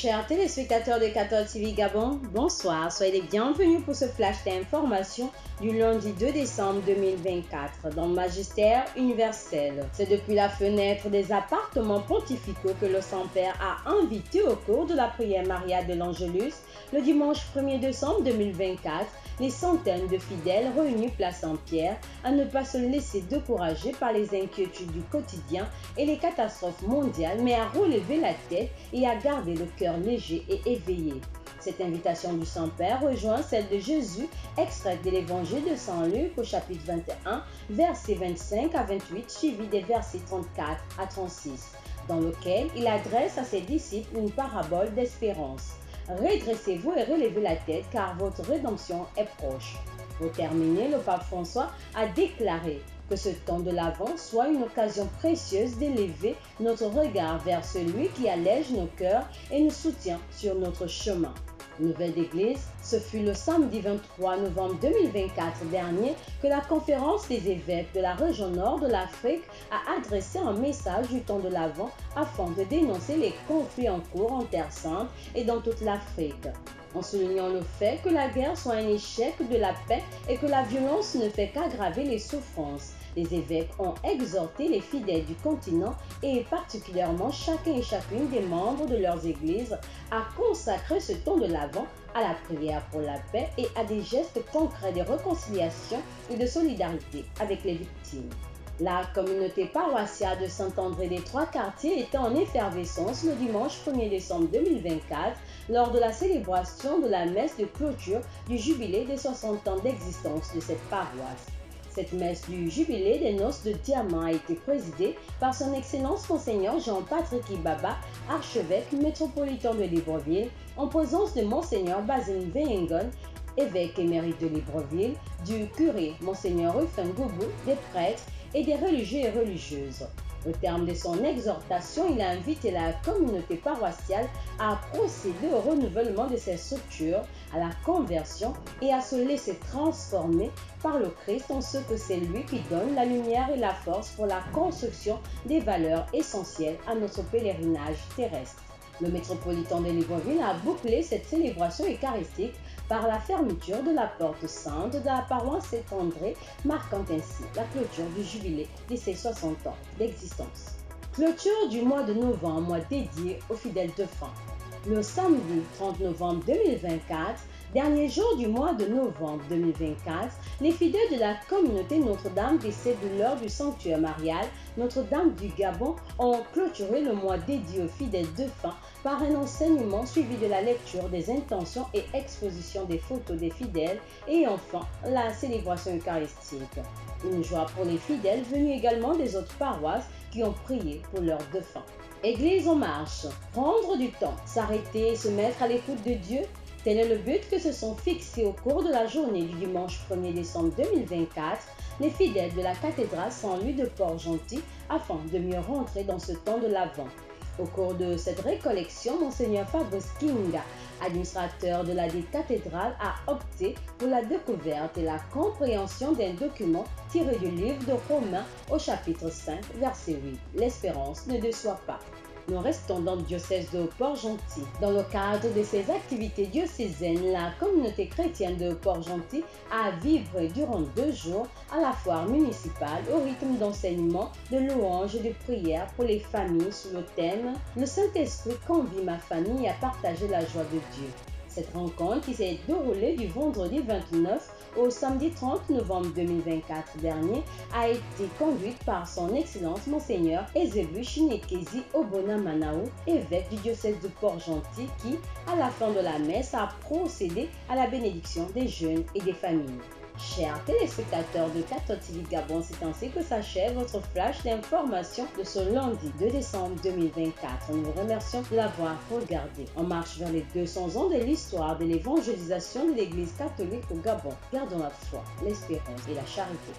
Chers téléspectateurs de 14 TV Gabon, bonsoir, soyez les bienvenus pour ce flash d'information du lundi 2 décembre 2024 dans le Magistère universel. C'est depuis la fenêtre des appartements pontificaux que le Saint-Père a invité au cours de la prière Maria de l'Angelus le dimanche 1er décembre 2024 les centaines de fidèles réunis place Saint-Pierre à ne pas se laisser décourager par les inquiétudes du quotidien et les catastrophes mondiales, mais à relever la tête et à garder le cœur léger et éveillé. Cette invitation du Saint-Père rejoint celle de Jésus, extraite de l'Évangile de Saint Luc au chapitre 21, versets 25 à 28, suivi des versets 34 à 36, dans lequel il adresse à ses disciples une parabole d'espérance. Redressez-vous et relevez la tête car votre rédemption est proche. Pour terminer, le pape François a déclaré que ce temps de l'Avent soit une occasion précieuse d'élever notre regard vers celui qui allège nos cœurs et nous soutient sur notre chemin. Nouvelle d'Église, ce fut le samedi 23 novembre 2024 dernier que la conférence des évêques de la région nord de l'Afrique a adressé un message du temps de l'Avent afin de dénoncer les conflits en cours en Terre Sainte et dans toute l'Afrique, en soulignant le fait que la guerre soit un échec de la paix et que la violence ne fait qu'aggraver les souffrances. Les évêques ont exhorté les fidèles du continent et particulièrement chacun et chacune des membres de leurs églises à consacrer ce temps de l'Avent à la prière pour la paix et à des gestes concrets de réconciliation et de solidarité avec les victimes. La communauté paroissiale de Saint-André des Trois-Quartiers était en effervescence le dimanche 1er décembre 2024 lors de la célébration de la messe de clôture du jubilé des 60 ans d'existence de cette paroisse. Cette messe du jubilé des noces de diamant a été présidée par son Excellence Monseigneur Jean-Patrick Ibaba, archevêque métropolitain de Libreville, en présence de Monseigneur Basile Véhengon, évêque émérite de Libreville, du curé Monseigneur Rufin Goubou, des prêtres et des religieux et religieuses. Au terme de son exhortation, il a invité la communauté paroissiale à procéder au renouvellement de ses structures, à la conversion et à se laisser transformer par le Christ en ce que c'est lui qui donne la lumière et la force pour la construction des valeurs essentielles à notre pèlerinage terrestre. Le métropolitain de Libreville a bouclé cette célébration eucharistique par la fermeture de la porte sainte de la paroisse Saint-André, marquant ainsi la clôture du jubilé de ses 60 ans d'existence. Clôture du mois de novembre, mois dédié aux fidèles défunts. Le samedi 30 novembre 2024, dernier jour du mois de novembre 2024, les fidèles de la communauté Notre-Dame des Céduleurs du sanctuaire marial Notre-Dame du Gabon ont clôturé le mois dédié aux fidèles défunts par un enseignement suivi de la lecture des intentions et exposition des photos des fidèles et enfin la célébration eucharistique. Une joie pour les fidèles venus également des autres paroisses qui ont prié pour leurs défunts. Église en marche, prendre du temps, s'arrêter et se mettre à l'écoute de Dieu. Tel est le but que se sont fixés au cours de la journée du dimanche 1er décembre 2024 les fidèles de la cathédrale Saint-Louis de Port-Gentil afin de mieux rentrer dans ce temps de l'Avent. Au cours de cette récollection, Monseigneur Fabrice Kinga, administrateur de la dite cathédrale, a opté pour la découverte et la compréhension d'un document tiré du livre de Romains au chapitre 5, verset 8. L'espérance ne déçoit pas. Nous restons dans le diocèse de Port-Gentil. Dans le cadre de ses activités diocésaines, la communauté chrétienne de Port-Gentil a vibré durant 2 jours à la foire municipale au rythme d'enseignement, de louanges et de prières pour les familles sous le thème « Le Saint-Esprit convie ma famille à partager la joie de Dieu ». Cette rencontre qui s'est déroulée du vendredi 29 au samedi 30 novembre 2024 dernier a été conduite par son Excellence Monseigneur Ezebu Chinekezi Obona Manao, évêque du diocèse de Port-Gentil qui, à la fin de la messe, a procédé à la bénédiction des jeunes et des familles. Chers téléspectateurs de 14 TV Gabon, c'est ainsi que s'achève votre flash d'information de ce lundi 2 décembre 2024. Nous vous remercions de l'avoir regardé. On marche vers les 200 ans de l'histoire de l'évangélisation de l'Église catholique au Gabon. Gardons la foi, l'espérance et la charité.